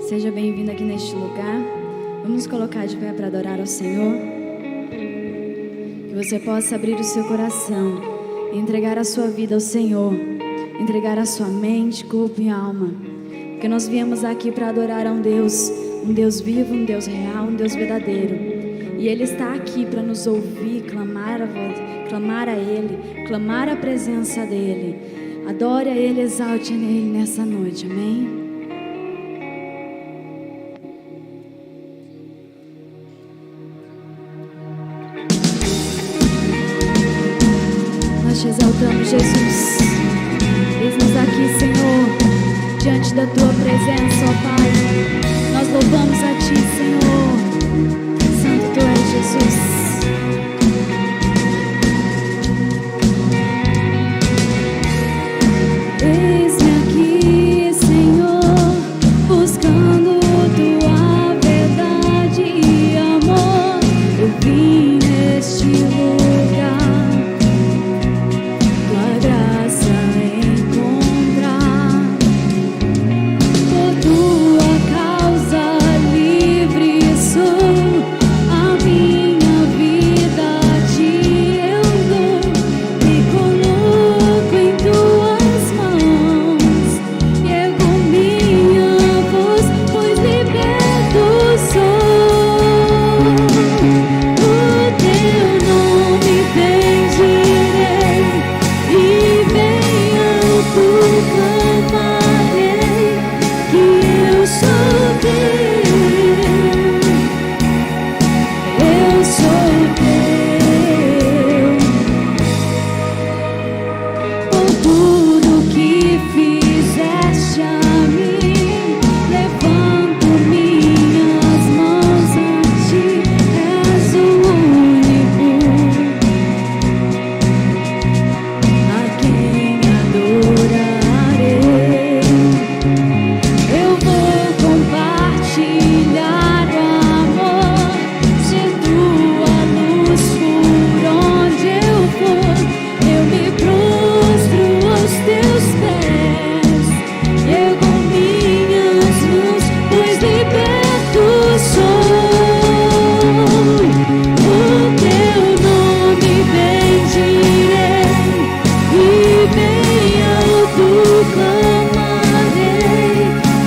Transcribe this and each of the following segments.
Seja bem-vindo aqui neste lugar. Vamos colocar de pé para adorar ao Senhor. Que você possa abrir o seu coração, entregar a sua vida ao Senhor, entregar a sua mente, corpo e alma. Porque nós viemos aqui para adorar a um Deus vivo, um Deus real, um Deus verdadeiro. E Ele está aqui para nos ouvir, clamar a Ele, clamar a presença dEle. Adore a Ele, exalte a Ele nessa noite, amém? Nós te exaltamos, Jesus. Eis-nos aqui, Senhor, diante da Tua presença, ó Pai. Nós louvamos a Ti, Senhor. Santo Tu és, Jesus. Eis-me aqui, Senhor, buscando Tua verdade e amor. Eu vim neste lugar, Tua graça encontrar. Por Tua causa livre sou, a minha vida Te eu dou. Me coloco em Tuas mãos, ergo minha voz, pois liberto sou. O Teu nome bendirei e bem alto clamarei, que eu sou Teu, eu sou Teu. Por tudo que fizeste a mim, levanto minhas mãos a Ti. És o único a quem adorarei. Eu vou compartilhar o amor, ser Tua luz por onde eu for. Eu me prostro aos Teus pés, ergo minhas mãos, pois liberto sou. O Teu nome bendirei e bem alto clamarei,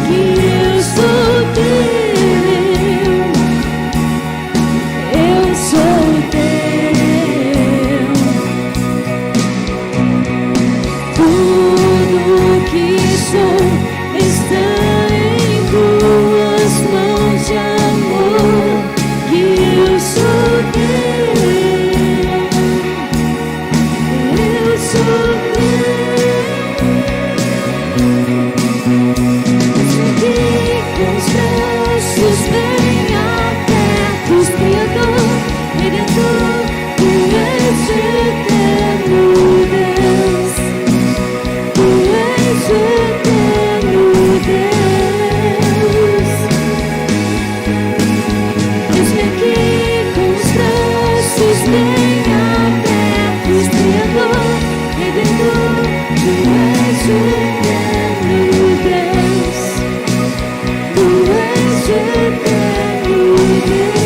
que eu sou Teu, eu sou Teu. Tudo que sou está em Tuas mãos de amor, que eu sou Teu, eu sou Teu. Aqui com os braços bem abertos, Criador, Redentor, Tu és eterno Deus, Tu és eterno Deus. Eis-me aqui com os braços bem abertos, Criador, Redentor, Tu és eterno Deus, Tu és eterno Deus.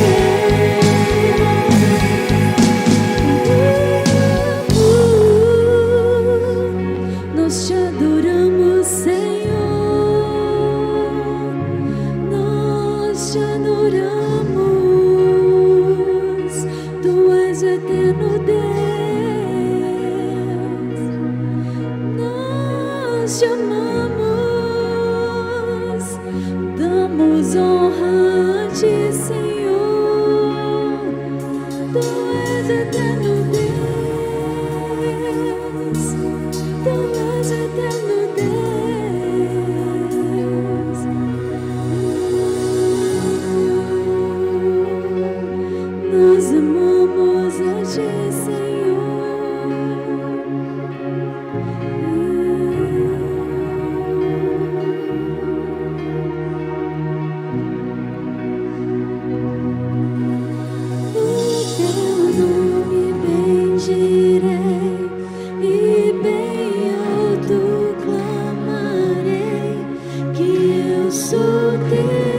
Nós Te adoramos, Senhor, nós Te adoramos. Tu és eterno Deus, nós Te amamos, damos honra a Ti, Senhor. Tu és eterno Deus, Tu és eterno Deus. Nós amamos a Ti, Senhor. O Teu nome bendirei e bem alto clamarei, que eu sou Teu.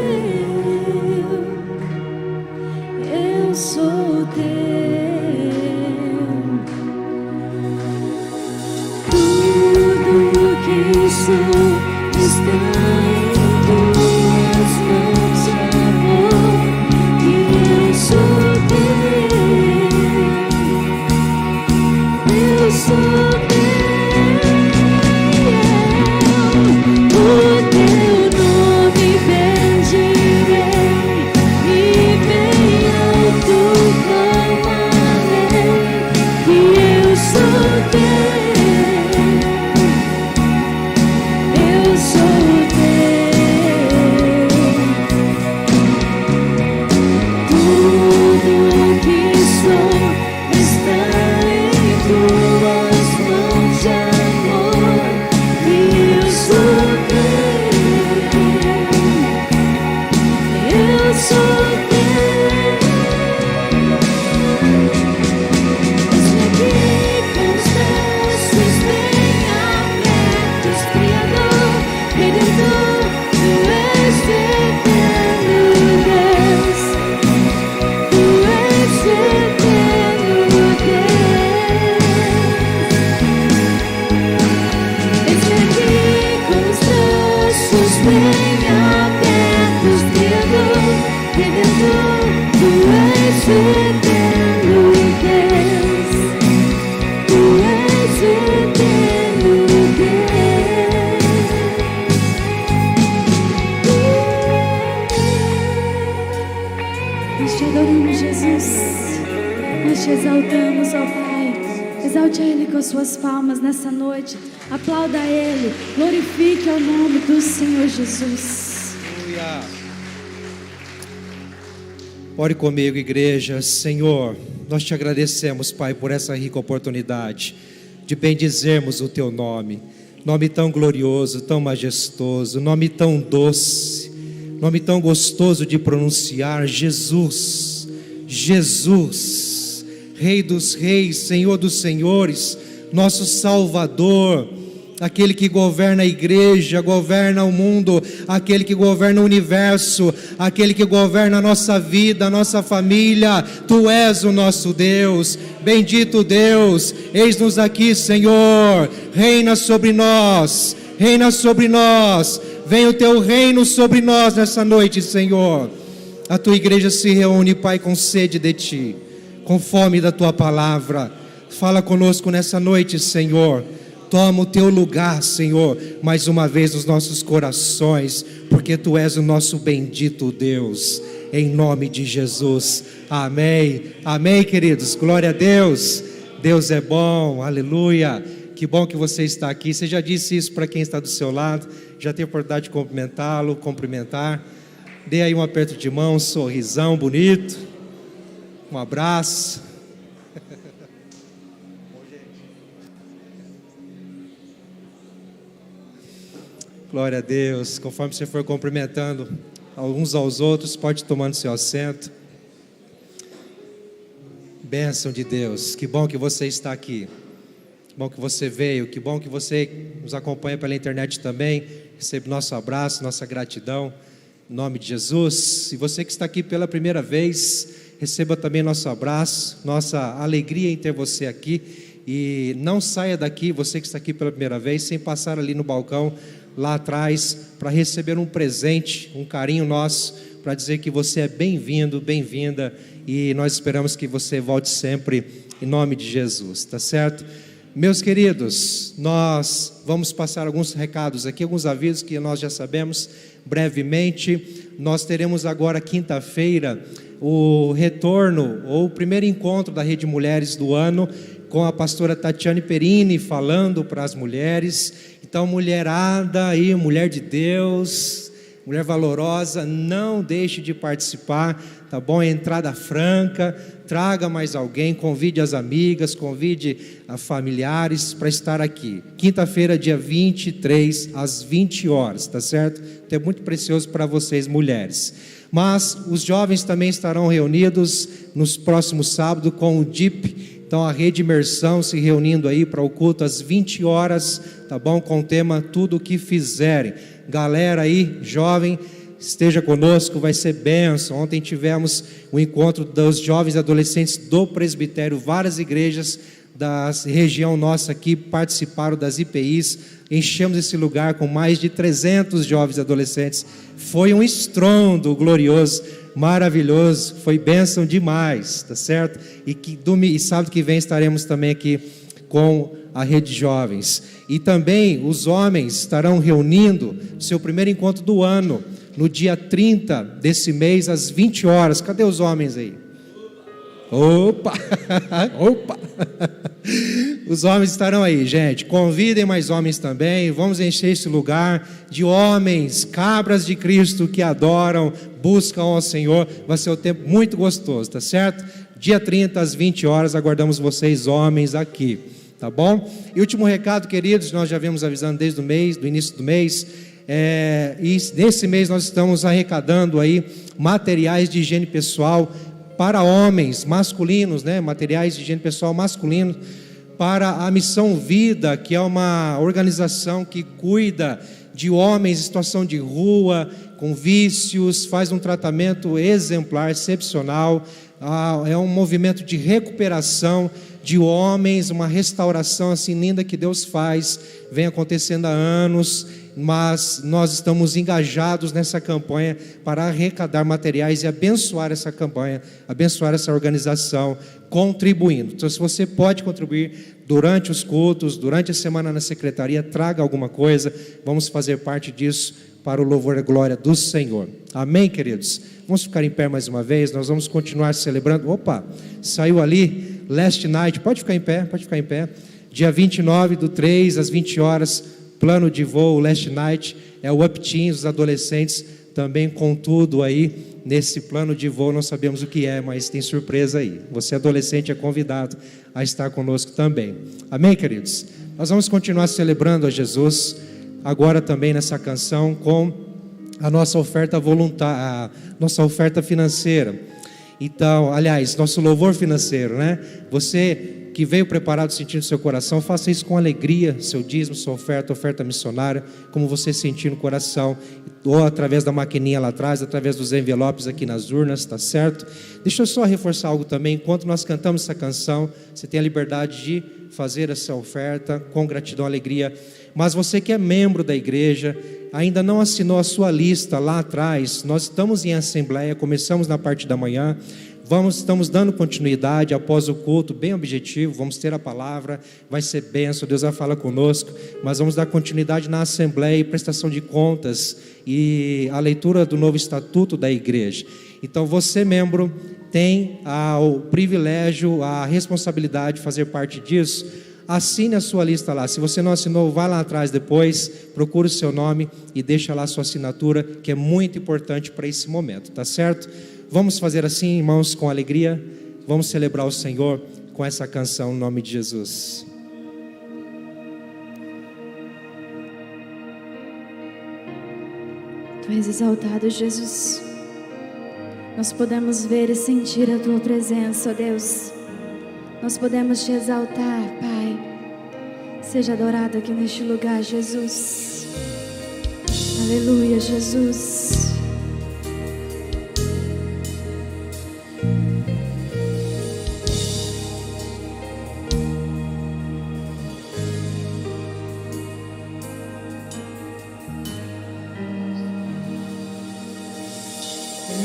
Nós te adoramos, Jesus. Nós te exaltamos, ó Pai. Exalte a Ele com as suas palmas nessa noite. Aplauda a Ele. Glorifique o nome do Senhor Jesus. Aleluia. Ore comigo, igreja. Senhor, nós te agradecemos, Pai, por essa rica oportunidade de bendizermos o Teu nome. Nome tão glorioso, tão majestoso, nome tão doce, nome tão gostoso de pronunciar. Jesus, Jesus, Rei dos reis, Senhor dos senhores, nosso Salvador, aquele que governa a igreja, governa o mundo, aquele que governa o universo, aquele que governa a nossa vida, a nossa família. Tu és o nosso Deus. Bendito Deus, eis-nos aqui, Senhor. Reina sobre nós, reina sobre nós. Vem o teu reino sobre nós nessa noite, Senhor. A tua igreja se reúne, Pai, com sede de ti, com fome da tua palavra. Fala conosco nessa noite, Senhor. Toma o teu lugar, Senhor, mais uma vez nos nossos corações, porque tu és o nosso bendito Deus, em nome de Jesus. Amém. Amém, queridos. Glória a Deus. Deus é bom. Aleluia. Que bom que você está aqui. Você já disse isso para quem está do seu lado? Já teve a oportunidade de cumprimentá-lo, cumprimentar? Dê aí um aperto de mão, um sorrisão bonito, um abraço. Glória a Deus. Conforme você for cumprimentando uns aos outros, pode ir tomando seu assento. Bênção de Deus. Que bom que você está aqui. Que bom que você veio. Que bom que você nos acompanha pela internet também. Recebe nosso abraço, nossa gratidão. Em nome de Jesus. E você que está aqui pela primeira vez, receba também nosso abraço, nossa alegria em ter você aqui. E não saia daqui, você que está aqui pela primeira vez, sem passar ali no balcão lá atrás, para receber um presente, um carinho nosso, para dizer que você é bem-vindo, bem-vinda, e nós esperamos que você volte sempre, em nome de Jesus, tá certo? Meus queridos, nós vamos passar alguns recados aqui, alguns avisos que nós já sabemos brevemente. Nós teremos agora quinta-feira o retorno, ou o primeiro encontro da Rede Mulheres do ano, com a pastora Tatiane Perini, falando para as mulheres. Então, mulherada aí, mulher de Deus, mulher valorosa, não deixe de participar, tá bom? Entrada franca, traga mais alguém, convide as amigas, convide a familiares para estar aqui. Quinta-feira, dia 23, às 20 horas, tá certo? Então, é muito precioso para vocês, mulheres. Mas os jovens também estarão reunidos nos próximos sábados com o DIP. Então, a Rede Imersão se reunindo aí para o culto às 20 horas, tá bom? Com o tema Tudo o que Fizerem. Galera aí, jovem, esteja conosco, vai ser bênção. Ontem tivemos o encontro dos jovens e adolescentes do presbitério, várias igrejas da região nossa aqui participaram das IPIs, enchemos esse lugar com mais de 300 jovens e adolescentes. Foi um estrondo glorioso, maravilhoso, foi bênção demais, tá certo? E sábado que vem estaremos também aqui com a Rede Jovens. E também os homens estarão reunindo seu primeiro encontro do ano, no dia 30 desse mês, às 20 horas. Cadê os homens aí? Opa! Opa! Os homens estarão aí, gente. Convidem mais homens também. Vamos encher esse lugar de homens, cabras de Cristo que adoram, buscam ao Senhor. Vai ser um tempo muito gostoso, tá certo? Dia 30 às 20 horas, aguardamos vocês, homens, aqui, tá bom? E último recado, queridos, nós já viemos avisando desde o mês, do início do mês. E nesse mês nós estamos arrecadando aí materiais de higiene pessoal para homens masculinos, né? Materiais de higiene pessoal masculinos para a Missão Vida, que é uma organização que cuida de homens em situação de rua, com vícios, faz um tratamento exemplar, excepcional. É um movimento de recuperação de homens, uma restauração assim linda que Deus faz, vem acontecendo há anos, mas nós estamos engajados nessa campanha para arrecadar materiais e abençoar essa campanha, abençoar essa organização, contribuindo. Então, se você pode contribuir durante os cultos, durante a semana na secretaria, traga alguma coisa, vamos fazer parte disso para o louvor e glória do Senhor. Amém, queridos? Vamos ficar em pé mais uma vez, nós vamos continuar celebrando. Opa, saiu ali, Last Night, pode ficar em pé, dia 29/3 às 20 horas, plano de voo, Last Night, é o Up Teens, os adolescentes, também com tudo aí, nesse plano de voo, não sabemos o que é, mas tem surpresa aí, você adolescente é convidado a estar conosco também. Amém, queridos? Nós vamos continuar celebrando a Jesus, agora também nessa canção, com a nossa oferta voluntária, a nossa oferta financeira. Então, aliás, nosso louvor financeiro, né? Você que veio preparado sentindo seu coração, faça isso com alegria, seu dízimo, sua oferta missionária, como você sentir no coração, ou através da maquininha lá atrás, através dos envelopes aqui nas urnas, tá certo? Deixa eu só reforçar algo também, enquanto nós cantamos essa canção, você tem a liberdade de fazer essa oferta com gratidão, alegria, mas você que é membro da igreja, ainda não assinou a sua lista lá atrás, nós estamos em assembleia, começamos na parte da manhã, estamos dando continuidade após o culto, bem objetivo, vamos ter a palavra, vai ser bênção, Deus vai falar conosco, mas vamos dar continuidade na assembleia e prestação de contas e a leitura do novo estatuto da igreja. Então você, membro, tem o privilégio, a responsabilidade de fazer parte disso. Assine a sua lista lá, se você não assinou, vai lá atrás depois, procure o seu nome e deixa lá a sua assinatura, que é muito importante para esse momento, tá certo? Vamos fazer assim, irmãos, com alegria, vamos celebrar o Senhor com essa canção, em nome de Jesus. Tu és exaltado, Jesus. Nós podemos ver e sentir a Tua presença, ó Deus. Nós podemos Te exaltar, Pai. Seja adorado aqui neste lugar, Jesus. Aleluia, Jesus.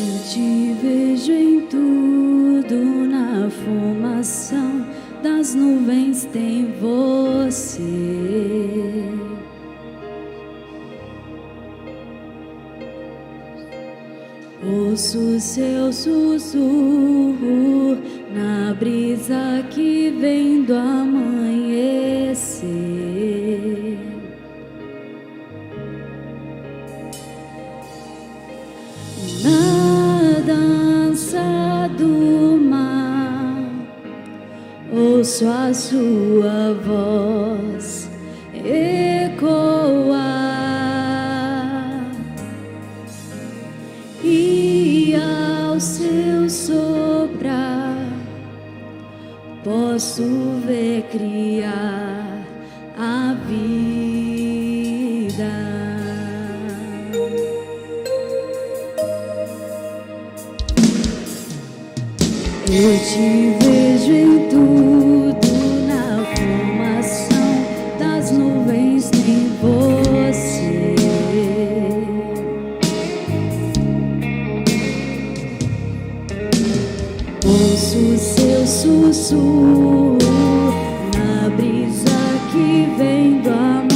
Eu te vejo em tudo, na formação das nuvens tem você. Ouço seu sussurro na brisa que vem do amanhecer. Na dança do mar, ouço a sua voz ecoar, e ao seu soprar posso ver criar a vida. Eu te vejo em tudo, na formação das nuvens tem você. Ouço seu sussurro na brisa que vem do amanhecer.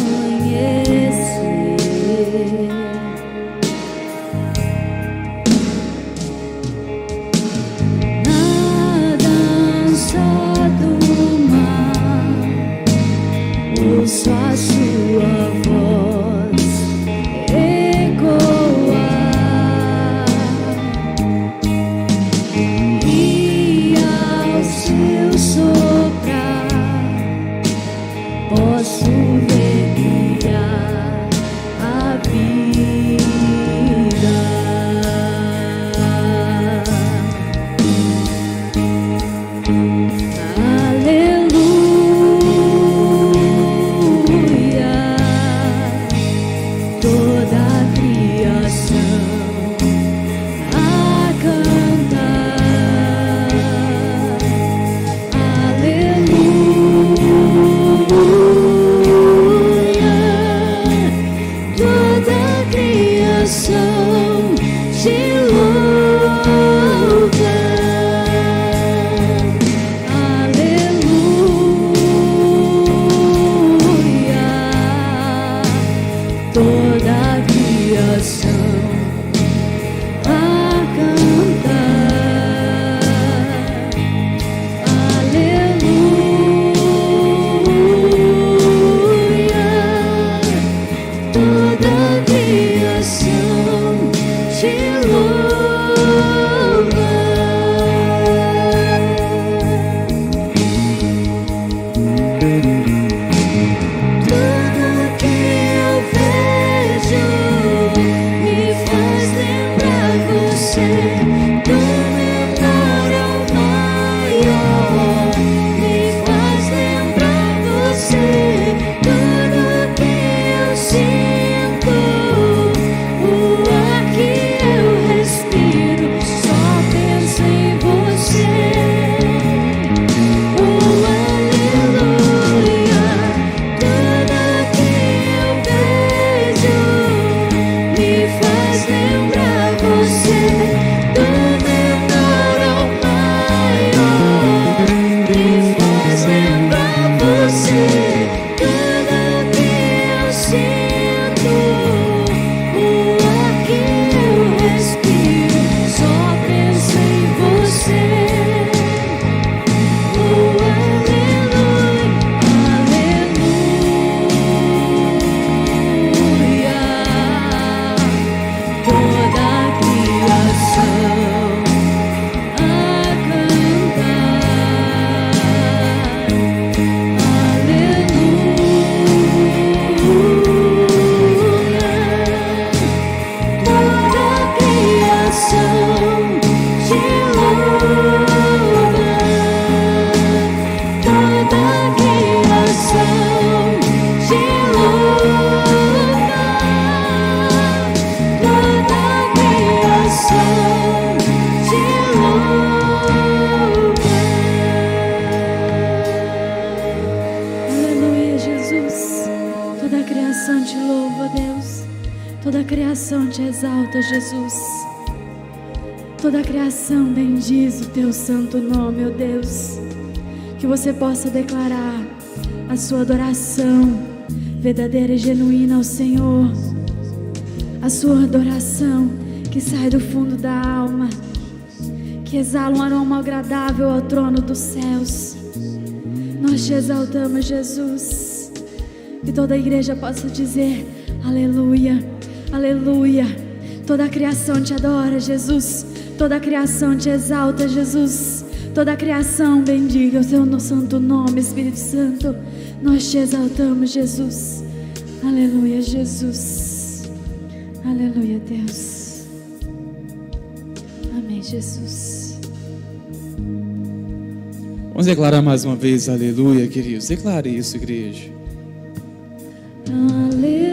Ouço a sua voz ecoar, e ao seu soprar criação te exalta, Jesus. Toda a criação bendiz o teu santo nome, ó Deus. Que você possa declarar a sua adoração verdadeira e genuína ao Senhor. A sua adoração que sai do fundo da alma, que exala um aroma agradável ao trono dos céus. Nós te exaltamos, Jesus. Que toda a igreja possa dizer aleluia, aleluia. Toda a criação te adora, Jesus. Toda a criação te exalta, Jesus. Toda a criação bendiga o teu santo nome, Espírito Santo. Nós te exaltamos, Jesus. Aleluia, Jesus. Aleluia, Deus. Amém, Jesus. Vamos declarar mais uma vez aleluia, queridos. Declare isso, igreja. Aleluia.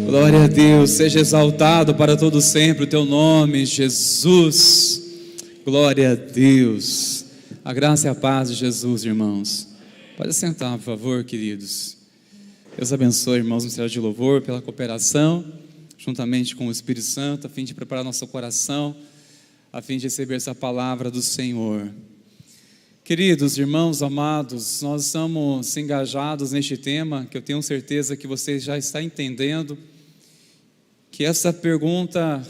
Glória a Deus, seja exaltado para todo sempre o teu nome, Jesus. Glória a Deus. A graça e a paz de Jesus, irmãos. Pode sentar, por favor, queridos. Deus abençoe, irmãos, no Ministério de Louvor, pela cooperação, juntamente com o Espírito Santo, a fim de preparar nosso coração, a fim de receber essa palavra do Senhor. Queridos irmãos amados, nós estamos engajados neste tema, que eu tenho certeza que você já está entendendo, que essa pergunta,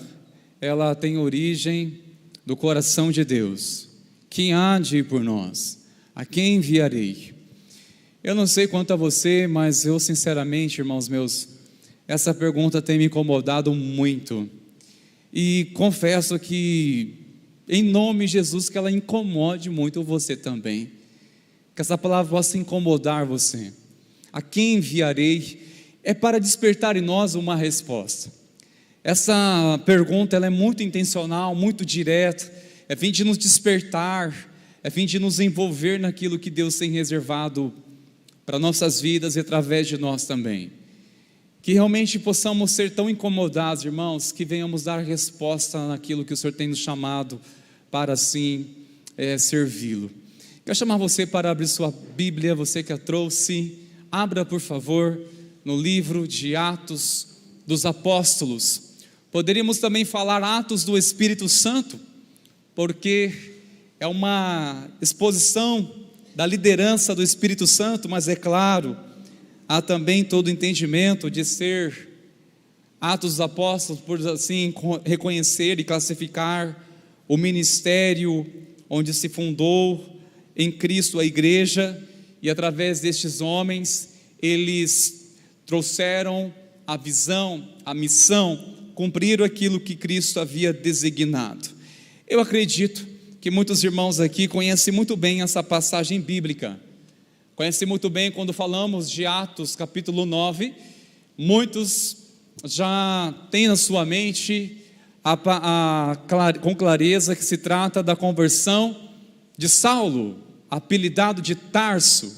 ela tem origem do coração de Deus. Quem há de ir por nós? A quem enviarei? Eu não sei quanto a você, mas eu sinceramente, irmãos meus, essa pergunta tem me incomodado muito. E confesso que, em nome de Jesus, que ela incomode muito você também. Que essa palavra possa incomodar você. A quem enviarei? É para despertar em nós uma resposta. Essa pergunta ela é muito intencional, muito direta, é fim de nos despertar, é fim de nos envolver naquilo que Deus tem reservado para nossas vidas e através de nós também. Que realmente possamos ser tão incomodados, irmãos, que venhamos dar resposta naquilo que o Senhor tem nos chamado para assim servi-lo. Quero chamar você para abrir sua Bíblia, você que a trouxe. Abra, por favor, no livro de Atos dos Apóstolos. Poderíamos também falar Atos do Espírito Santo, porque é uma exposição da liderança do Espírito Santo, mas é claro, há também todo o entendimento de ser Atos dos Apóstolos, por assim reconhecer e classificar o ministério onde se fundou em Cristo a igreja, e através destes homens, eles trouxeram a visão, a missão, cumpriram aquilo que Cristo havia designado. Eu acredito que muitos irmãos aqui conhecem muito bem essa passagem bíblica, conhecem muito bem quando falamos de Atos capítulo 9, muitos já têm na sua mente com clareza que se trata da conversão de Saulo, apelidado de Tarso.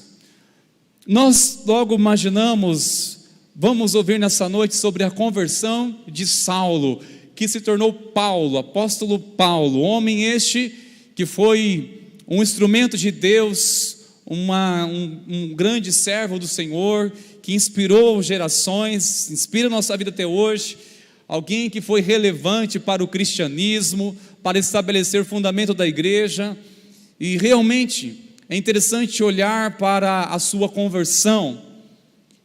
Nós logo imaginamos, vamos ouvir nessa noite sobre a conversão de Saulo, que se tornou Paulo, apóstolo Paulo, homem este que foi um instrumento de Deus, um grande servo do Senhor, que inspirou gerações, inspira a nossa vida até hoje, alguém que foi relevante para o cristianismo, para estabelecer o fundamento da igreja, e realmente é interessante olhar para a sua conversão,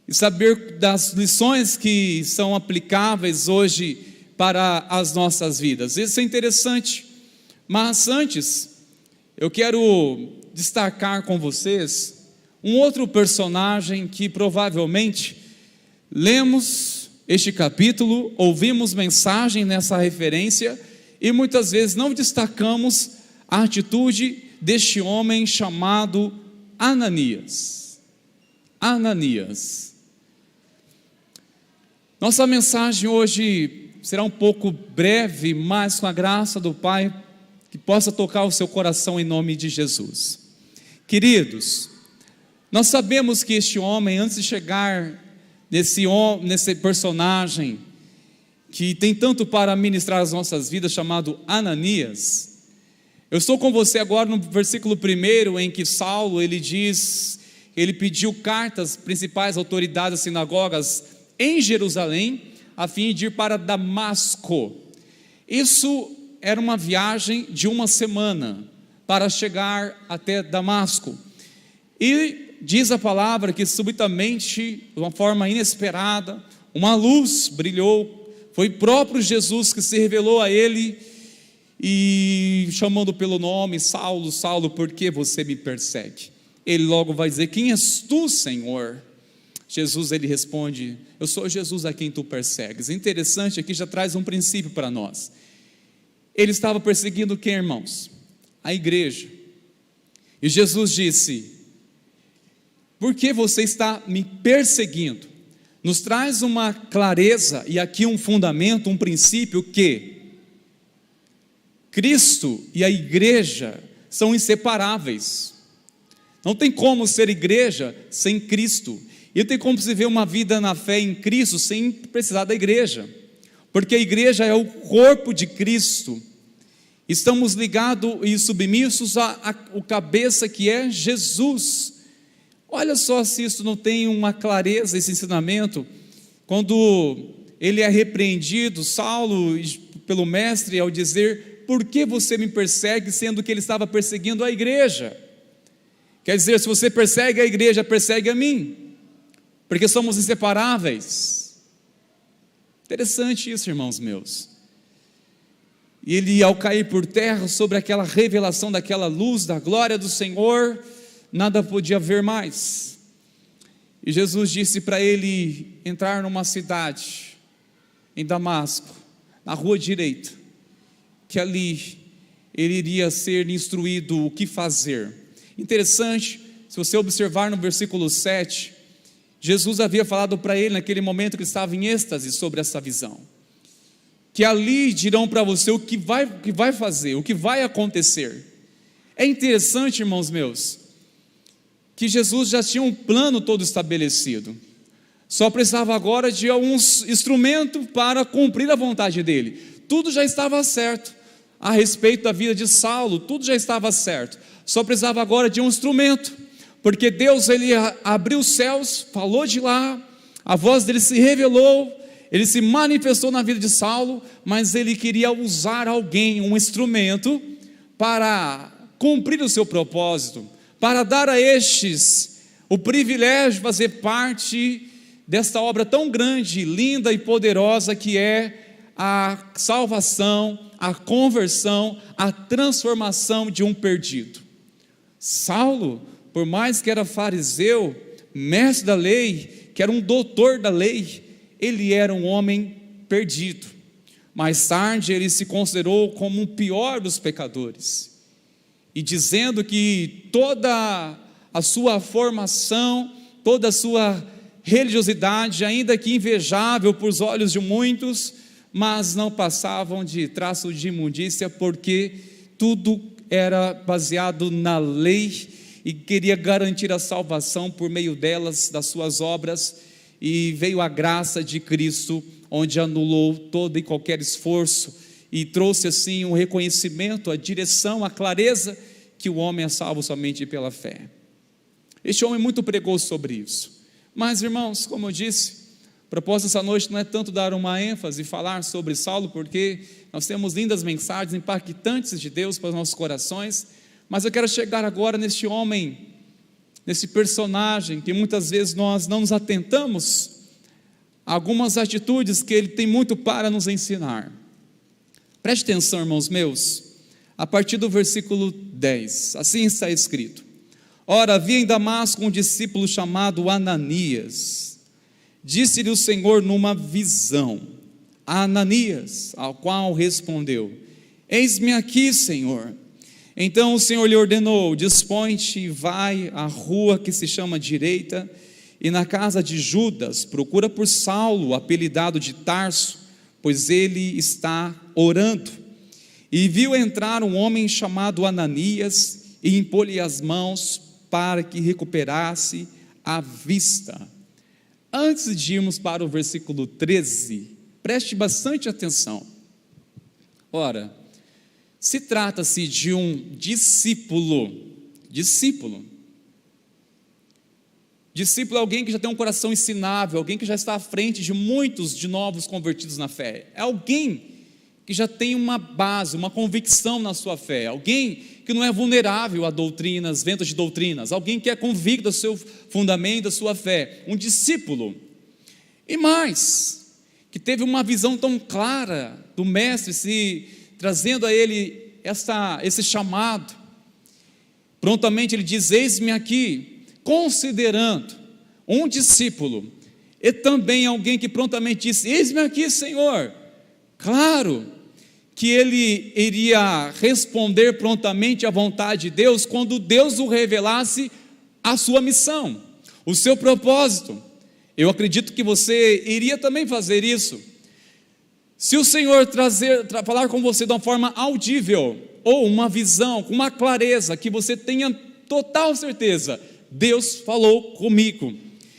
e saber das lições que são aplicáveis hoje para as nossas vidas. Isso é interessante, mas antes, eu quero destacar com vocês um outro personagem que provavelmente lemos este capítulo, ouvimos mensagem nessa referência, e muitas vezes não destacamos a atitude deste homem chamado Ananias. Ananias. Nossa mensagem hoje será um pouco breve, mas com a graça do Pai, que possa tocar o seu coração em nome de Jesus. Queridos, nós sabemos que este homem, antes de chegar nesse personagem, que tem tanto para ministrar as nossas vidas, chamado Ananias, eu estou com você agora no versículo 1, em que Saulo, ele pediu cartas às principais autoridades das sinagogas em Jerusalém, a fim de ir para Damasco. Isso era uma viagem de uma semana, para chegar até Damasco, e diz a palavra que subitamente, de uma forma inesperada, uma luz brilhou, foi próprio Jesus que se revelou a ele, e chamando pelo nome: Saulo, Saulo, por que você me persegue? Ele logo vai dizer: quem és tu, Senhor? Jesus, ele responde: eu sou Jesus a quem tu persegues. Interessante, aqui já traz um princípio para nós. Ele estava perseguindo quem, irmãos? A igreja. E Jesus disse: por que você está me perseguindo? Nos traz uma clareza, e aqui um fundamento, um princípio, que Cristo e a igreja são inseparáveis. Não tem como ser igreja sem Cristo, e não tem como se ver uma vida na fé em Cristo sem precisar da igreja, porque a igreja é o corpo de Cristo. Estamos ligados e submissos ao cabeça, que é Jesus. Olha só se isso não tem uma clareza, esse ensinamento, quando ele é repreendido, Saulo, pelo mestre, ao dizer: por que você me persegue, sendo que ele estava perseguindo a igreja? Quer dizer, se você persegue a igreja, persegue a mim, porque somos inseparáveis. Interessante isso, irmãos meus. E ele, ao cair por terra, sobre aquela revelação daquela luz, da glória do Senhor, nada podia ver mais. E Jesus disse para ele entrar numa cidade, em Damasco, na rua direita, que ali ele iria ser instruído o que fazer. Interessante, se você observar no versículo 7, Jesus havia falado para ele naquele momento que ele estava em êxtase sobre essa visão, que ali dirão para você o que vai fazer, o que vai acontecer. É interessante, irmãos meus, que Jesus já tinha um plano todo estabelecido, só precisava agora de alguns instrumentos para cumprir a vontade dele. Tudo já estava certo, a respeito da vida de Saulo, tudo já estava certo, só precisava agora de um instrumento, porque Deus, ele abriu os céus, falou de lá, a voz dele se revelou, ele se manifestou na vida de Saulo, mas ele queria usar alguém, um instrumento, para cumprir o seu propósito, para dar a estes o privilégio de fazer parte desta obra tão grande, linda e poderosa que é a salvação, a conversão, a transformação de um perdido. Saulo, por mais que era fariseu, mestre da lei, que era um doutor da lei, ele era um homem perdido. Mais tarde ele se considerou como o pior dos pecadores, e dizendo que toda a sua formação, toda a sua religiosidade, ainda que invejável por os olhos de muitos, mas não passavam de traço de imundícia, porque tudo era baseado na lei, e queria garantir a salvação por meio delas, das suas obras, e veio a graça de Cristo, onde anulou todo e qualquer esforço, e trouxe assim um reconhecimento, a direção, a clareza, que o homem é salvo somente pela fé. Este homem muito pregou sobre isso, mas irmãos, como eu disse, o propósito dessa noite não é tanto dar uma ênfase e falar sobre Saulo, porque nós temos lindas mensagens impactantes de Deus para os nossos corações, mas eu quero chegar agora neste homem, nesse personagem, que muitas vezes nós não nos atentamos a algumas atitudes que ele tem muito para nos ensinar. Preste atenção, irmãos meus, a partir do versículo 10, assim está escrito: ora, havia em Damasco um discípulo chamado Ananias. Disse-lhe o Senhor numa visão: Ananias, ao qual respondeu: eis-me aqui, Senhor. Então o Senhor lhe ordenou: dispõe-te e vai à rua que se chama Direita, e na casa de Judas procura por Saulo, apelidado de Tarso, pois ele está orando. E viu entrar um homem chamado Ananias, e impôs-lhe as mãos para que recuperasse a vista. Antes de irmos para o versículo 13, preste bastante atenção. Ora, se trata-se de um discípulo é alguém que já tem um coração ensinável, alguém que já está à frente de muitos de novos convertidos na fé, é alguém que já tem uma base, uma convicção na sua fé, alguém que não é vulnerável a doutrinas, ventos de doutrinas, alguém que é convicto do seu fundamento, da sua fé, um discípulo, e mais, que teve uma visão tão clara do mestre, se trazendo a ele esse chamado. Prontamente ele diz: eis-me aqui, considerando um discípulo, e também alguém que prontamente disse: eis-me aqui, Senhor. Claro que ele iria responder prontamente à vontade de Deus, quando Deus o revelasse a sua missão, o seu propósito. Eu acredito que você iria também fazer isso. Se o Senhor falar com você de uma forma audível, ou uma visão, com uma clareza, que você tenha total certeza: Deus falou comigo,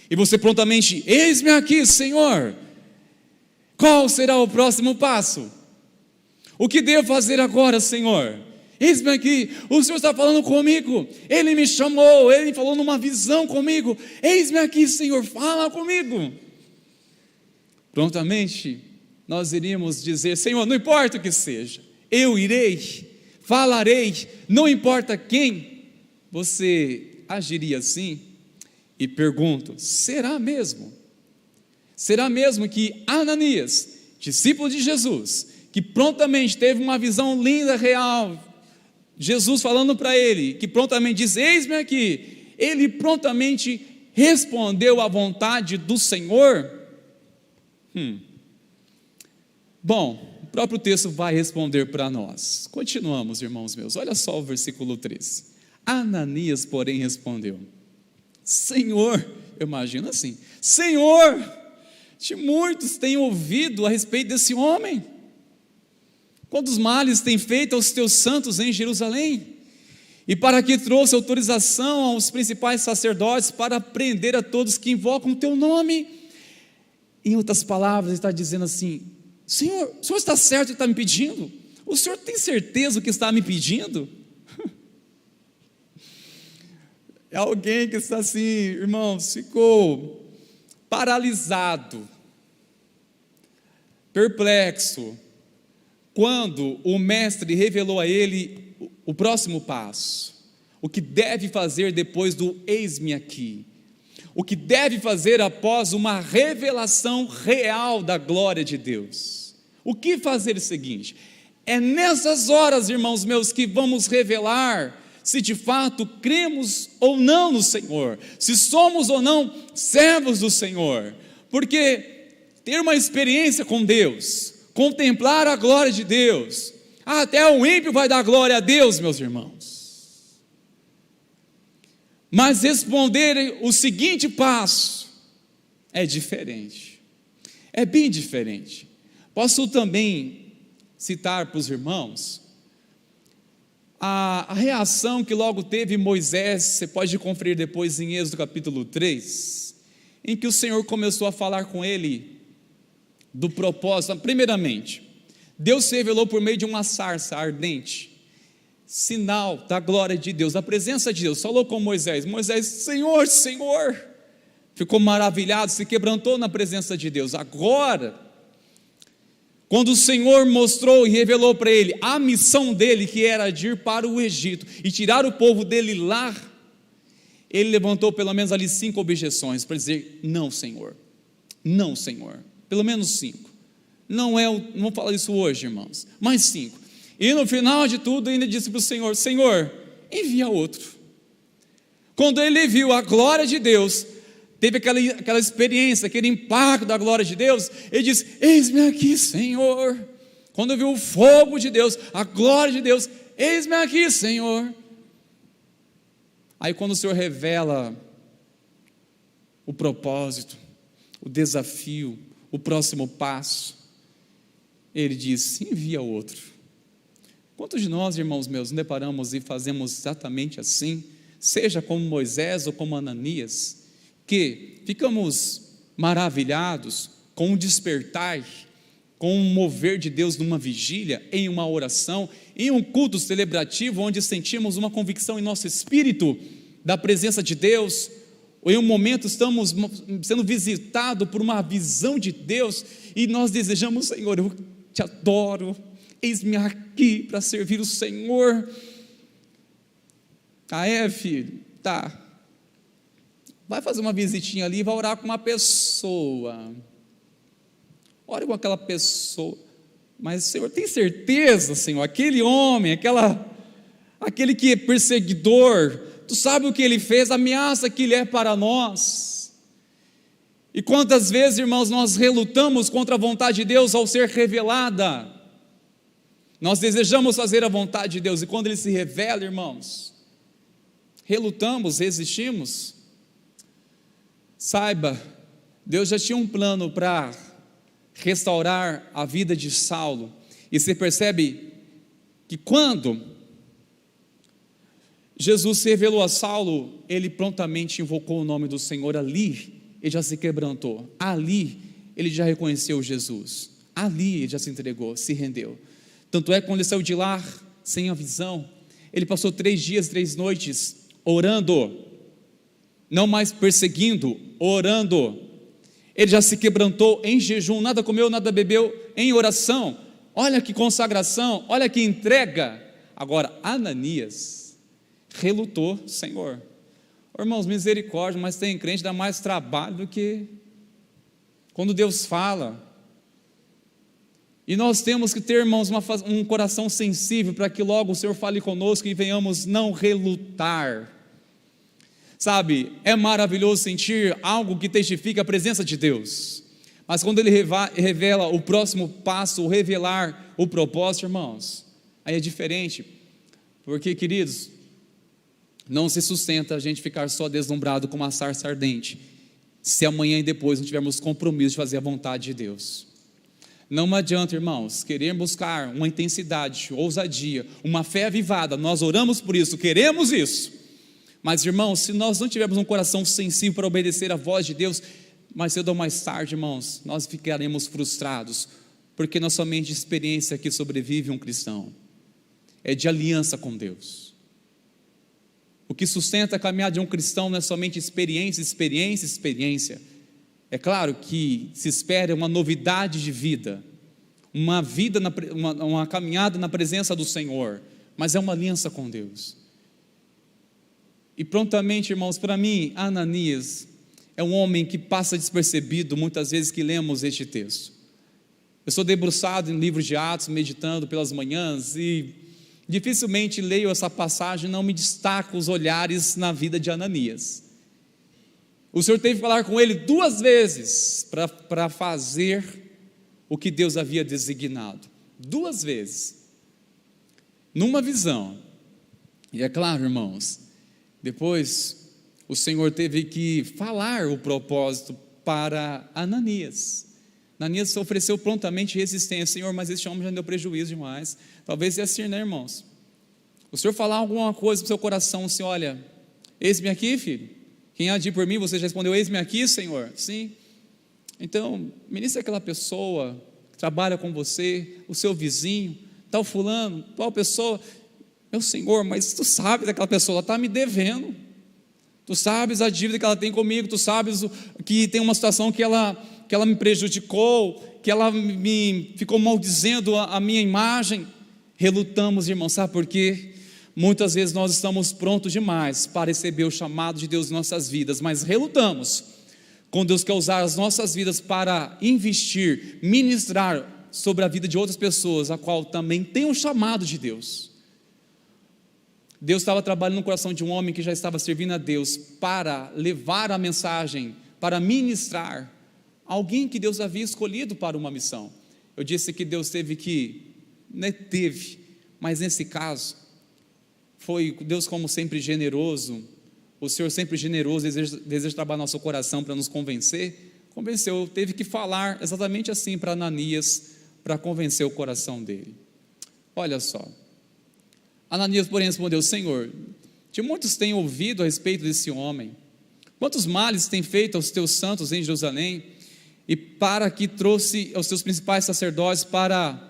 e você prontamente: eis-me aqui, Senhor. Qual será o próximo passo? O que devo fazer agora, Senhor? Eis-me aqui, o Senhor está falando comigo, Ele me chamou, Ele falou numa visão comigo, eis-me aqui, Senhor, fala comigo. Prontamente nós iríamos dizer: Senhor, não importa o que seja, eu irei, falarei, não importa quem. Você agiria assim? E pergunto: será mesmo? Será mesmo que Ananias, discípulo de Jesus, que prontamente teve uma visão linda, real, Jesus falando para ele, que prontamente diz: eis-me aqui, ele prontamente respondeu à vontade do Senhor? Bom, o próprio texto vai responder para nós. Continuamos, irmãos meus, olha só o versículo 13. Ananias, porém, respondeu: Senhor, eu imagino assim: Senhor, de muitos têm ouvido a respeito desse homem, quantos males tem feito aos teus santos em Jerusalém, e para que trouxe autorização aos principais sacerdotes para prender a todos que invocam o teu nome. Em outras palavras, ele está dizendo assim: Senhor, o Senhor está certo que está me pedindo? O Senhor tem certeza do que está me pedindo? É alguém que está assim, irmãos, ficou paralisado, perplexo, quando o mestre revelou a ele o próximo passo, o que deve fazer depois do eis-me aqui, o que deve fazer após uma revelação real da glória de Deus. O que fazer é o seguinte: é nessas horas, irmãos meus, que vamos revelar se de fato cremos ou não no Senhor, se somos ou não servos do Senhor, porque ter uma experiência com Deus, contemplar a glória de Deus, até o ímpio vai dar glória a Deus, meus irmãos, mas responder o seguinte passo é diferente, é bem diferente. Posso também citar para os irmãos a reação que logo teve Moisés. Você pode conferir depois em Êxodo capítulo 3, em que o Senhor começou a falar com ele do propósito. Primeiramente, Deus se revelou por meio de uma sarça ardente, sinal da glória de Deus, da presença de Deus. Falou com Moisés, Senhor, Senhor, ficou maravilhado, se quebrantou na presença de Deus. Agora, quando o Senhor mostrou e revelou para ele a missão dele, que era de ir para o Egito e tirar o povo dele lá, ele levantou pelo menos ali 5 objeções para dizer: não, Senhor, não, Senhor, pelo menos 5. Não vou falar isso hoje, irmãos, mas 5. E no final de tudo ainda disse para o Senhor: Senhor, envia outro. Quando ele viu a glória de Deus, teve aquela experiência, aquele impacto da glória de Deus, ele disse: eis-me aqui, Senhor. Quando viu o fogo de Deus, a glória de Deus, eis-me aqui, Senhor. Aí quando o Senhor revela o propósito, o desafio, o próximo passo, ele diz: envia outro. Quantos de nós, irmãos meus, nos deparamos e fazemos exatamente assim, seja como Moisés ou como Ananias, que ficamos maravilhados com o despertar, com o mover de Deus numa vigília, em uma oração, em um culto celebrativo, onde sentimos uma convicção em nosso espírito da presença de Deus, ou em um momento estamos sendo visitados por uma visão de Deus, e nós desejamos: Senhor, eu te adoro, eis-me aqui para servir o Senhor. Filho, tá, vai fazer uma visitinha ali, vai orar com uma pessoa, ore com aquela pessoa, mas Senhor, tem certeza, Senhor, aquele homem, aquele que é perseguidor, Tu sabe o que ele fez, a ameaça que ele é para nós. E quantas vezes, irmãos, nós relutamos contra a vontade de Deus ao ser revelada. Nós desejamos fazer a vontade de Deus, e quando Ele se revela, irmãos, relutamos, resistimos. Saiba, Deus já tinha um plano para restaurar a vida de Saulo, e você percebe que quando Jesus se revelou a Saulo, ele prontamente invocou o nome do Senhor. Ali ele já se quebrantou, ali ele já reconheceu Jesus, ali ele já se entregou, se rendeu. Tanto é que quando ele saiu de lá, sem a visão, ele passou 3 dias, 3 noites, orando, não mais perseguindo, orando. Ele já se quebrantou em jejum, nada comeu, nada bebeu, em oração. Olha que consagração, olha que entrega. Agora, Ananias relutou: Senhor, irmãos, misericórdia, mas tem crente que dá mais trabalho do que quando Deus fala. E nós temos que ter, irmãos, um coração sensível para que logo o Senhor fale conosco e venhamos não relutar. Sabe, é maravilhoso sentir algo que testifica a presença de Deus, mas quando Ele revela o próximo passo, o revelar o propósito, irmãos, aí é diferente, porque, queridos, não se sustenta a gente ficar só deslumbrado com uma sarça ardente, se amanhã e depois não tivermos compromisso de fazer a vontade de Deus. Não adianta, irmãos, querer buscar uma intensidade, ousadia, uma fé avivada. Nós oramos por isso, queremos isso, mas, irmãos, se nós não tivermos um coração sensível para obedecer a voz de Deus, mais cedo ou mais tarde, irmãos, nós ficaremos frustrados, porque não somente de experiência que sobrevive um cristão, é de aliança com Deus. O que sustenta a caminhada de um cristão não é somente experiência. É claro que se espera uma novidade de vida, uma caminhada na presença do Senhor, mas é uma aliança com Deus. E prontamente, irmãos, para mim, Ananias é um homem que passa despercebido muitas vezes que lemos este texto. Eu sou debruçado em livros de Atos, meditando pelas manhãs, e dificilmente leio essa passagem, não me destaco os olhares na vida de Ananias. O Senhor teve que falar com ele 2 vezes para fazer o que Deus havia designado. 2 vezes. Numa visão. E é claro, irmãos, depois o Senhor teve que falar o propósito para Ananias. Ananias ofereceu prontamente resistência. Senhor, mas esse homem já deu prejuízo demais. Talvez é assim, né, irmãos? O Senhor falar alguma coisa no seu coração, assim, olha, eis-me aqui, filho. Quem há de ir por mim? Você já respondeu, eis-me aqui, Senhor. Sim. Então, ministra aquela pessoa que trabalha com você, o seu vizinho, tal fulano, tal pessoa. Meu Senhor, mas tu sabes daquela pessoa, ela está me devendo. Tu sabes a dívida que ela tem comigo, tu sabes que tem uma situação que ela me prejudicou, que ela me ficou maldizendo a minha imagem. Relutamos, irmãos, sabe por quê? Muitas vezes nós estamos prontos demais para receber o chamado de Deus em nossas vidas, mas relutamos quando Deus quer usar as nossas vidas para investir, ministrar sobre a vida de outras pessoas, a qual também tem um chamado de Deus. Deus estava trabalhando no coração de um homem que já estava servindo a Deus para levar a mensagem, para ministrar alguém que Deus havia escolhido para uma missão. Eu disse que Deus mas nesse caso, foi Deus como sempre generoso, o Senhor sempre generoso, deseja trabalhar no nosso coração para nos convenceu, teve que falar exatamente assim para Ananias, para convencer o coração dele. Olha só, Ananias, porém, respondeu, Senhor, de muitos têm ouvido a respeito desse homem, quantos males tem feito aos teus santos em Jerusalém, e para que trouxe aos teus principais sacerdotes para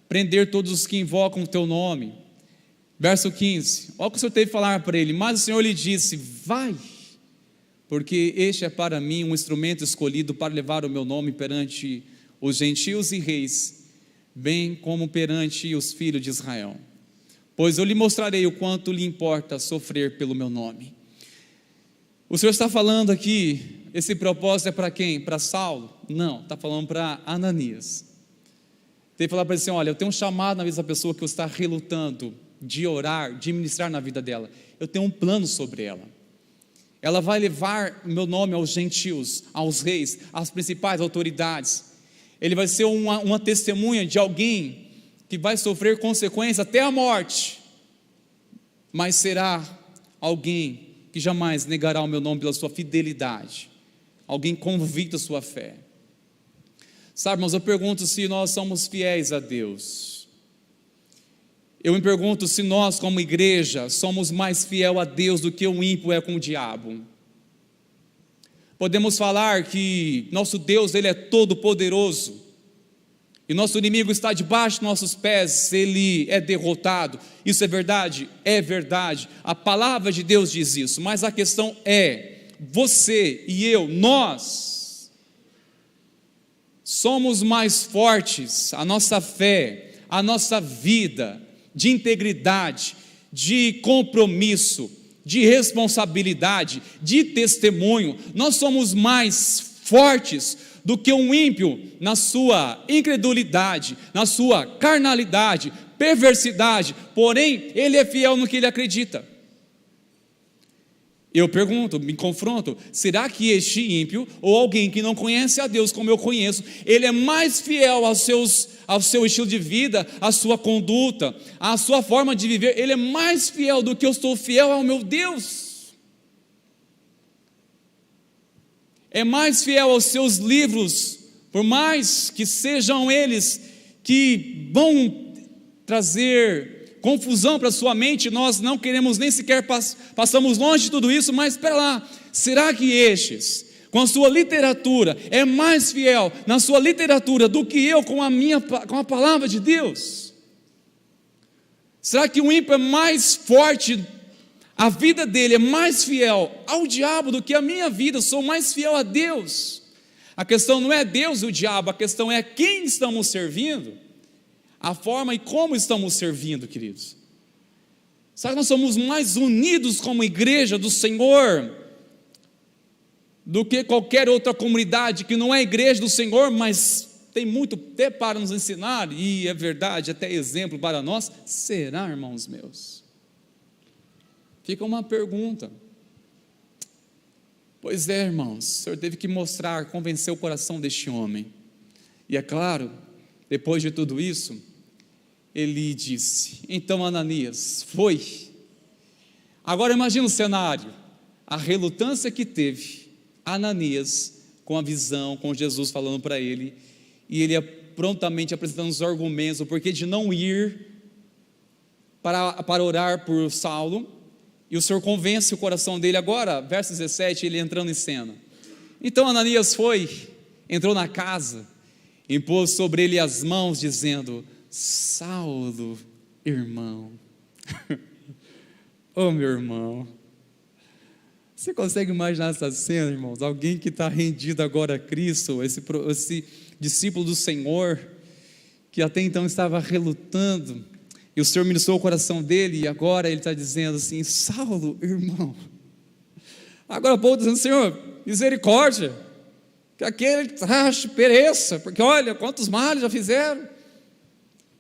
prender todos os que invocam o teu nome. Verso 15, olha o que o Senhor teve que falar para ele, mas o Senhor lhe disse, vai, porque este é para mim um instrumento escolhido para levar o meu nome perante os gentios e reis, bem como perante os filhos de Israel, pois eu lhe mostrarei o quanto lhe importa sofrer pelo meu nome. O Senhor está falando aqui, esse propósito é para quem? Para Saulo? Não, está falando para Ananias. Tem que falar para ele assim, olha, eu tenho um chamado na vida dessa pessoa que eu está relutando de orar, de ministrar na vida dela. Eu tenho um plano sobre ela. Ela vai levar meu nome aos gentios, aos reis, às principais autoridades. Ele vai ser uma testemunha de alguém que vai sofrer consequências até a morte, mas será alguém que jamais negará o meu nome pela sua fidelidade, alguém convicto da sua fé. Sabe, irmãos, eu pergunto se nós somos fiéis a Deus. Eu me pergunto se nós, como igreja, somos mais fiel a Deus do que o ímpio é com o diabo. Podemos falar que nosso Deus, Ele é todo poderoso, e nosso inimigo está debaixo dos nossos pés, ele é derrotado. Isso é verdade? É verdade. A palavra de Deus diz isso, mas a questão é, você e eu, nós somos mais fortes, a nossa fé, a nossa vida de integridade, de compromisso, de responsabilidade, de testemunho, nós somos mais fortes do que um ímpio na sua incredulidade, na sua carnalidade, perversidade, porém ele é fiel no que ele acredita. Eu pergunto, me confronto, será que este ímpio, ou alguém que não conhece a Deus como eu conheço, ele é mais fiel ao seu estilo de vida, à sua conduta, à sua forma de viver, ele é mais fiel do que eu sou fiel ao meu Deus? É mais fiel aos seus livros, por mais que sejam eles que vão trazer confusão para a sua mente, nós não queremos nem sequer passamos longe de tudo isso, mas espera lá, será que estes, com a sua literatura, é mais fiel na sua literatura do que eu com a palavra de Deus? Será que o ímpio é mais forte A vida dele é mais fiel ao diabo do que a minha vida, eu sou mais fiel a Deus. A questão não é Deus e o diabo, a questão é quem estamos servindo, a forma e como estamos servindo, queridos. Sabe que nós somos mais unidos como igreja do Senhor do que qualquer outra comunidade que não é igreja do Senhor, mas tem muito até para nos ensinar, e é verdade, até exemplo para nós. Será, irmãos meus? Fica uma pergunta. Pois é, irmãos, o Senhor teve que mostrar, convencer o coração deste homem. E é claro, depois de tudo isso, ele disse: então Ananias, foi. Agora imagina o cenário, a relutância que teve Ananias com a visão, com Jesus falando para ele, e ele prontamente apresentando os argumentos, o porquê de não ir para orar por Saulo. E o Senhor convence o coração dele. Agora, verso 17, ele entrando em cena. Então Ananias foi, entrou na casa, impôs sobre ele as mãos, dizendo: Saulo, irmão. Oh, meu irmão, você consegue imaginar essa cena, irmãos? Alguém que está rendido agora a Cristo, esse discípulo do Senhor, que até então estava relutando, e o Senhor ministrou o coração dele, e agora ele está dizendo assim: Saulo, irmão. Agora o povo dizendo: Senhor, misericórdia, que aquele traste pereça, porque olha quantos males já fizeram.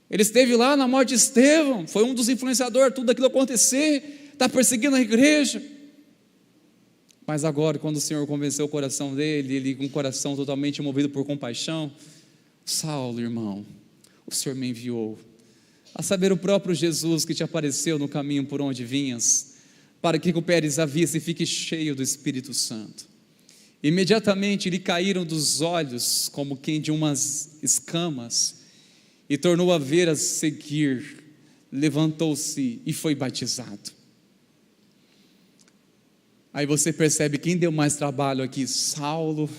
Ele esteve lá na morte de Estevão, foi um dos influenciadores, tudo aquilo acontecer, está perseguindo a igreja. Mas agora, quando o Senhor convenceu o coração dele, ele com o coração totalmente movido por compaixão: Saulo, irmão, o Senhor me enviou, a saber, o próprio Jesus que te apareceu no caminho por onde vinhas, para que recuperes a vista e fique cheio do Espírito Santo. Imediatamente lhe caíram dos olhos como quem de umas escamas, e tornou a ver a seguir, levantou-se e foi batizado. Aí você percebe quem deu mais trabalho aqui: Saulo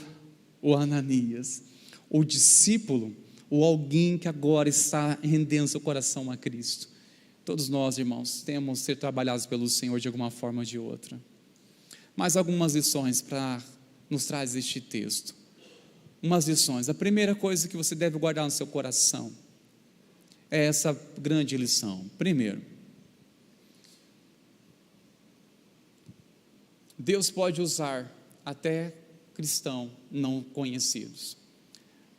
ou Ananias? O discípulo ou alguém que agora está rendendo seu coração a Cristo? Todos nós, irmãos, temos que ser trabalhados pelo Senhor de alguma forma ou de outra. Mais algumas lições para nos traz este texto. Umas lições. A primeira coisa que você deve guardar no seu coração é essa grande lição. Primeiro, Deus pode usar até cristãos não conhecidos,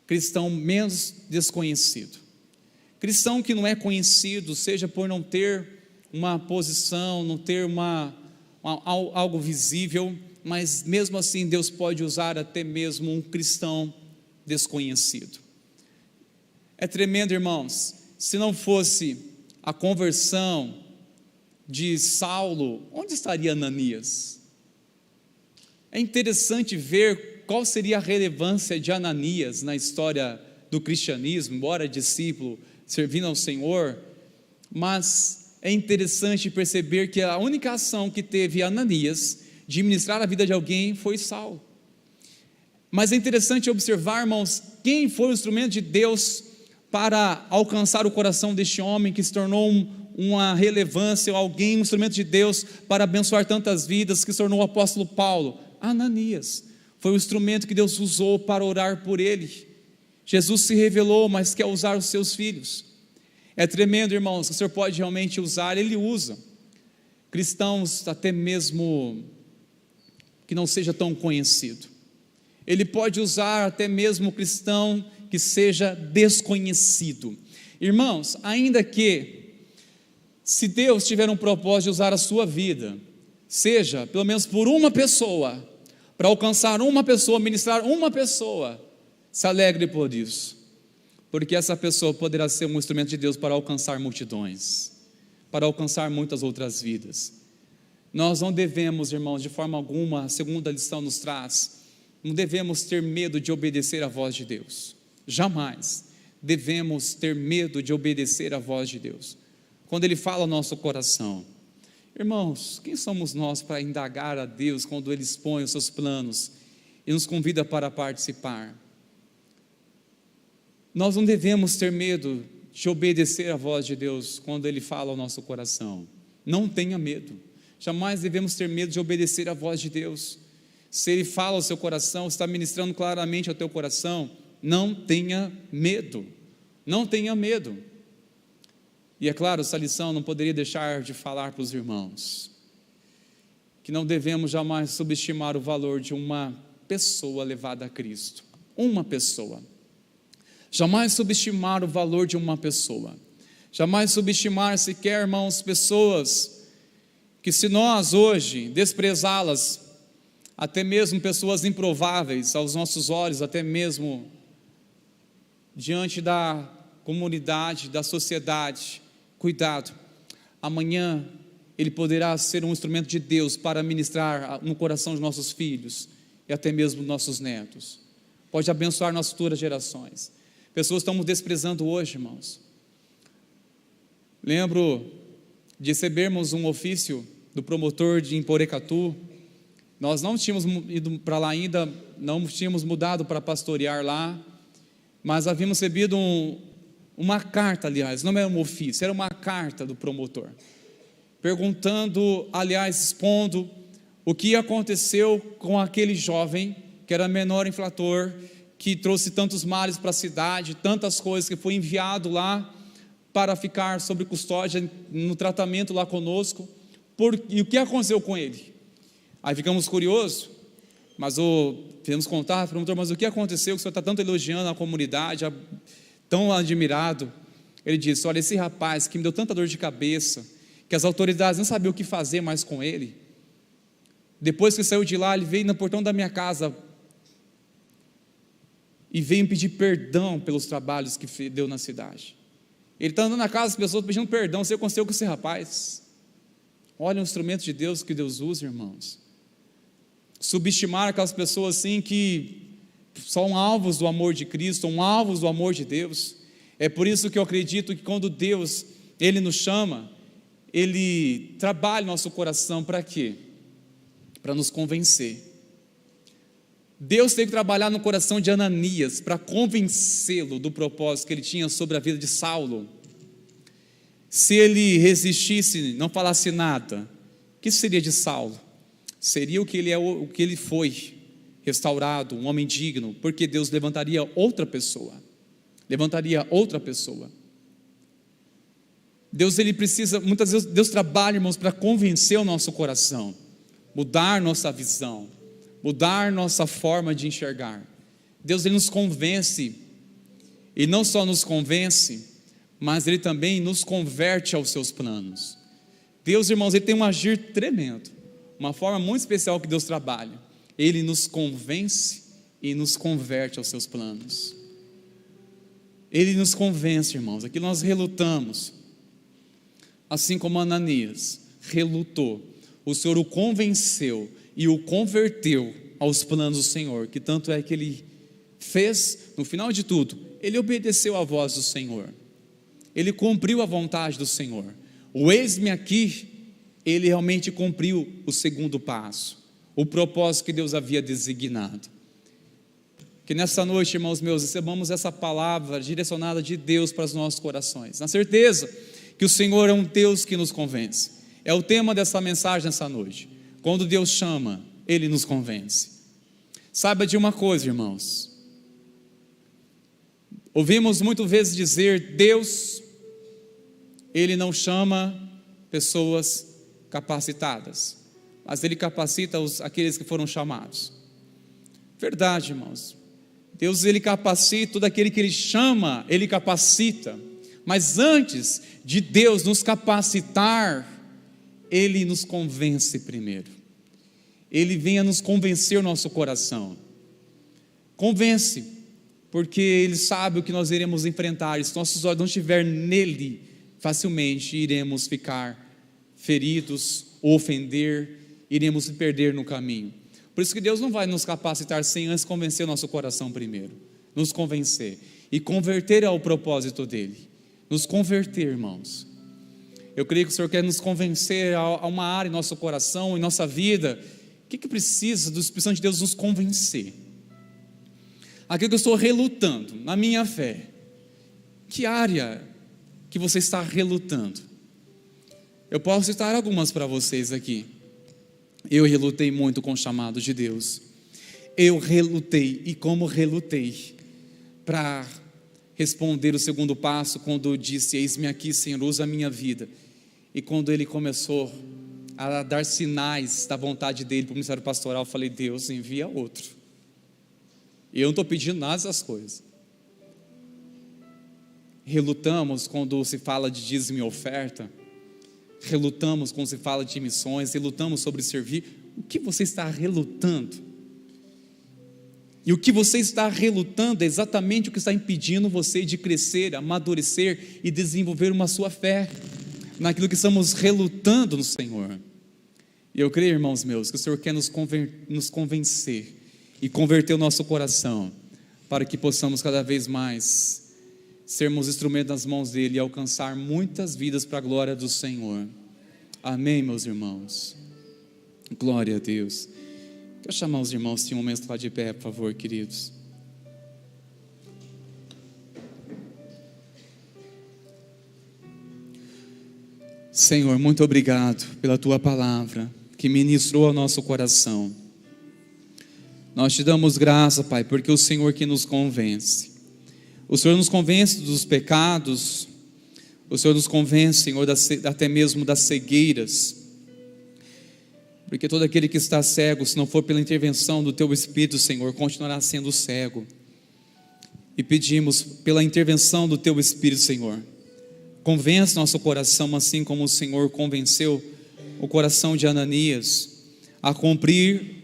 cristão menos desconhecido, cristão que não é conhecido, seja por não ter uma posição, não ter algo visível, mas mesmo assim Deus pode usar até mesmo um cristão desconhecido. É tremendo, irmãos. Se não fosse a conversão de Saulo, onde estaria Ananias? É interessante ver qual seria a relevância de Ananias na história do cristianismo, embora discípulo, servindo ao Senhor, mas é interessante perceber que a única ação que teve Ananias de ministrar a vida de alguém foi Saulo. Mas é interessante observar, irmãos, quem foi o instrumento de Deus para alcançar o coração deste homem que se tornou uma relevância, alguém, um instrumento de Deus para abençoar tantas vidas, que se tornou o apóstolo Paulo. Ananias foi o instrumento que Deus usou para orar por ele. Jesus se revelou, mas quer usar os seus filhos. É tremendo, irmãos, que o Senhor pode realmente usar. Ele usa cristãos até mesmo que não seja tão conhecido. Ele pode usar até mesmo cristão que seja desconhecido. Irmãos, ainda que, se Deus tiver um propósito de usar a sua vida, seja pelo menos por uma pessoa, para alcançar uma pessoa, ministrar uma pessoa, se alegre por isso, porque essa pessoa poderá ser um instrumento de Deus para alcançar multidões, para alcançar muitas outras vidas. Nós não devemos, irmãos, de forma alguma, a segunda lição nos traz, não devemos ter medo de obedecer à voz de Deus. Jamais devemos ter medo de obedecer à voz de Deus, quando Ele fala ao nosso coração. Irmãos, quem somos nós para indagar a Deus quando Ele expõe os seus planos e nos convida para participar? Nós não devemos ter medo de obedecer à voz de Deus quando Ele fala ao nosso coração. Não tenha medo. Jamais devemos ter medo de obedecer à voz de Deus. Se Ele fala ao seu coração, está ministrando claramente ao teu coração, não tenha medo, não tenha medo. E é claro, essa lição não poderia deixar de falar para os irmãos, que não devemos jamais subestimar o valor de uma pessoa levada a Cristo, uma pessoa. Jamais subestimar o valor de uma pessoa, jamais subestimar sequer, irmãos, pessoas que, se nós hoje desprezá-las, até mesmo pessoas improváveis aos nossos olhos, até mesmo diante da comunidade, da sociedade, cuidado, amanhã ele poderá ser um instrumento de Deus para ministrar no coração dos nossos filhos e até mesmo dos nossos netos, pode abençoar nossas futuras gerações. Pessoas estamos desprezando hoje, irmãos. Lembro de recebermos um ofício do promotor de Emporecatu. Nós não tínhamos ido para lá ainda, não tínhamos mudado para pastorear lá, mas havíamos recebido uma carta, aliás, não era um ofício, era uma carta do promotor, perguntando, aliás, expondo o que aconteceu com aquele jovem, que era menor infrator, que trouxe tantos males para a cidade, tantas coisas, que foi enviado lá para ficar sob custódia, no tratamento lá conosco, e o que aconteceu com ele? Aí ficamos curiosos, mas fizemos contato, promotor, mas o que aconteceu que o senhor está tanto elogiando a comunidade, tão admirado? Ele disse, olha, esse rapaz que me deu tanta dor de cabeça, que as autoridades não sabiam o que fazer mais com ele, depois que saiu de lá, ele veio no portão da minha casa, e veio me pedir perdão pelos trabalhos que deu na cidade. Ele está andando na casa das pessoas pedindo perdão, você aconteceu com esse rapaz. Olha o instrumento de Deus que Deus usa, irmãos. Subestimar aquelas pessoas assim que são alvos do amor de Cristo, são alvos do amor de Deus. É por isso que eu acredito que quando Deus, Ele nos chama, Ele trabalha no nosso coração para quê? Para nos convencer. Deus teve que trabalhar no coração de Ananias para convencê-lo do propósito que ele tinha sobre a vida de Saulo. Se ele resistisse, não falasse nada, o que seria de Saulo? Seria o que ele foi, restaurado, um homem digno, porque Deus levantaria outra pessoa. Deus, ele precisa, muitas vezes Deus trabalha, irmãos, para convencer o nosso coração, mudar nossa visão, mudar nossa forma de enxergar. Deus, ele nos convence, e não só nos convence, mas ele também nos converte aos seus planos. Deus, irmãos, ele tem um agir tremendo, uma forma muito especial que Deus trabalha. Ele nos convence e nos converte aos seus planos. Ele nos convence, irmãos. Aqui nós relutamos, assim como Ananias relutou, o Senhor o convenceu e o converteu aos planos do Senhor, que tanto é que ele fez, no final de tudo, ele obedeceu à voz do Senhor, ele cumpriu a vontade do Senhor. O eis-me aqui, ele realmente cumpriu o segundo passo, o propósito que Deus havia designado. Que nessa noite, irmãos meus, recebamos essa palavra direcionada de Deus para os nossos corações, na certeza que o Senhor é um Deus que nos convence. É o tema dessa mensagem nessa noite. Quando Deus chama, Ele nos convence. Saiba de uma coisa, irmãos, ouvimos muitas vezes dizer, Deus, Ele não chama pessoas capacitadas, mas Ele capacita aqueles que foram chamados. Verdade, irmãos. Deus, Ele capacita todo aquele que Ele chama, Ele capacita. Mas antes de Deus nos capacitar, Ele nos convence primeiro. Ele vem a nos convencer o nosso coração. Convence, porque Ele sabe o que nós iremos enfrentar. E se nossos olhos não estiverem nele, facilmente iremos ficar feridos, ou ofender, iremos se perder no caminho. Por isso que Deus não vai nos capacitar sem antes convencer o nosso coração primeiro. Nos convencer e converter ao propósito dEle. Nos converter, irmãos. Eu creio que o Senhor quer nos convencer a uma área em nosso coração, em nossa vida. O que precisa do Espírito Santo de Deus nos convencer? Aquilo que eu estou relutando na minha fé. Que área que você está relutando? Eu posso citar algumas para vocês aqui. Eu relutei muito com o chamado de Deus. Eu relutei, e como relutei, para responder o segundo passo, quando eu disse: eis-me aqui, Senhor, usa a minha vida. E quando Ele começou a dar sinais da vontade dEle para o ministério pastoral, eu falei: Deus, envia outro. E eu não estou pedindo nada dessas coisas. Relutamos quando se fala de dízimo e oferta, relutamos quando se fala de missões, relutamos sobre servir. O que você está relutando? E o que você está relutando é exatamente o que está impedindo você de crescer, amadurecer e desenvolver uma sua fé, naquilo que estamos relutando no Senhor. E eu creio, irmãos meus, que o Senhor quer nos convencer e converter o nosso coração, para que possamos cada vez mais sermos instrumentos nas mãos dEle e alcançar muitas vidas para a glória do Senhor. Amém, meus irmãos? Glória a Deus. Quero chamar os irmãos de um momento lá de pé, por favor, queridos. Senhor, muito obrigado pela Tua palavra, que ministrou ao nosso coração. Nós te damos graça, Pai, porque o Senhor que nos convence. O Senhor nos convence dos pecados, o Senhor nos convence, Senhor, até mesmo das cegueiras, porque todo aquele que está cego, se não for pela intervenção do Teu Espírito, Senhor, continuará sendo cego. E pedimos pela intervenção do Teu Espírito, Senhor, convence nosso coração, assim como o Senhor convenceu o coração de Ananias a cumprir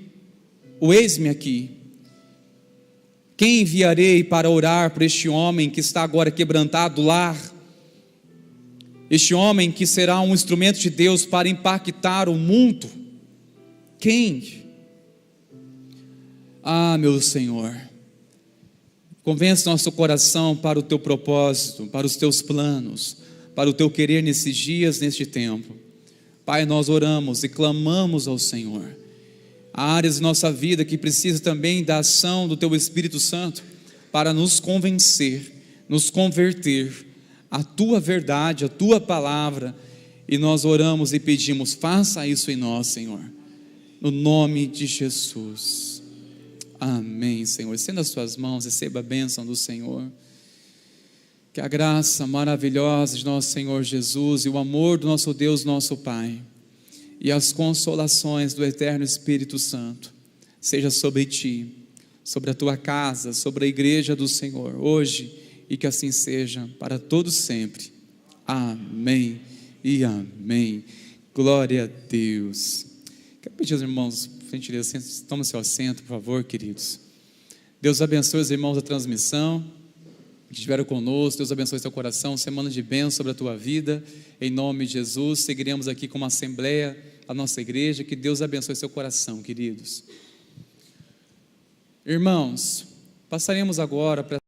o eis-me aqui. Quem enviarei para orar por este homem que está agora quebrantado lá? Este homem que será um instrumento de Deus para impactar o mundo? Quem? Ah, meu Senhor, convence nosso coração para o Teu propósito, para os Teus planos, para o Teu querer nesses dias, neste tempo. Pai, nós oramos e clamamos ao Senhor. Há áreas de nossa vida que precisam também da ação do Teu Espírito Santo para nos convencer, nos converter à Tua verdade, à Tua palavra, e nós oramos e pedimos: faça isso em nós, Senhor, no nome de Jesus. Amém, Senhor. Estenda as Tuas mãos, receba a bênção do Senhor. Que a graça maravilhosa de nosso Senhor Jesus e o amor do nosso Deus, nosso Pai, e as consolações do eterno Espírito Santo seja sobre ti, sobre a tua casa, sobre a igreja do Senhor, hoje, e que assim seja para todos sempre. Amém e amém. Glória a Deus. Quero pedir aos irmãos, por gentileza, tome seu assento, por favor, queridos. Deus abençoe os irmãos da transmissão que estiveram conosco. Deus abençoe seu coração, semana de bênção sobre a tua vida, em nome de Jesus. Seguiremos aqui como assembleia, a nossa igreja. Que Deus abençoe seu coração, queridos. Irmãos, passaremos agora para